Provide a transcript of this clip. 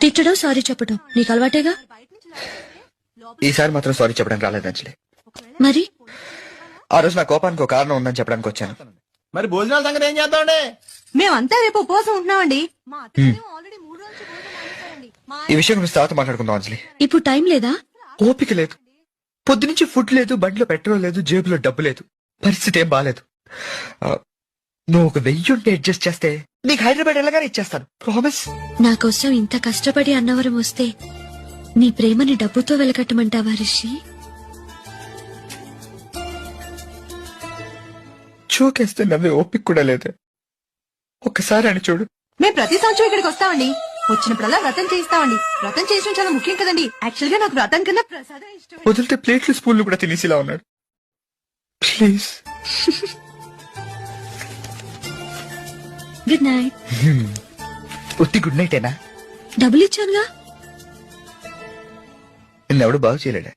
తిట్టడం సారీ చెప్పడం నీకు అలవాటేగా. ఈసారి మాత్రం సారీ చెప్పడానికి రాలేదు అంజలి. మరి ఆ రోజు నా కోపానికి ఒక కారణం ఉందని చెప్పడానికి వచ్చాను. మరి భోజనాల సంగతి ఏం చేద్దామండి? మేమంతా రేపు ఉపవాసం ఉంటున్నామండి. ఈ విషయం గురించి తర్వాత మాట్లాడుకుందాం అంజలి. ఇప్పుడు టైం లేదా? ఓపిక లేదు. పొద్దునుంచి ఫుడ్ లేదు, బండిలో పెట్రోల్ లేదు, జేబులో డబ్బు లేదు. పరిస్థితి ఏం బాలేదు. నువ్వు ఒక 1000 ఉంటే అడ్జస్ట్ చేస్తే నీకు హైదరాబాద్ వెళ్ళగానే ఇచ్చేస్తాను. ప్రామిస్. నా కోసం ఇంత కష్టపడి అన్నవరం వస్తే నీ ప్రేమని డబ్బుతో వెలకట్టమంటావా రిషి? చూకేస్తే నవ్వే ఓపిక కూడా లేదు. ఒక్కసారి అని చూడు. మేము ప్రతి సంవత్సరం ఇక్కడికి వస్తామండి. వచ్చినప్పుడల్లా వ్రతం చేయిస్తామండి. వ్రతం చేయడం చాలా ముఖ్యం కదండి. యాక్చువల్ గా నాకు వ్రతం కన్నా ప్రసాదం ఇష్టం. వదిలితే ప్లేట్లు స్పూన్లు కూడా తినేసిలా ఉన్నాడు. ప్లీజ్. Good night. ఉత్తి గుడ్ నైట్ ఏనా? డబ్బులు ఇచ్చానుగా. నిన్నెవడు బాగు చేయలేడా?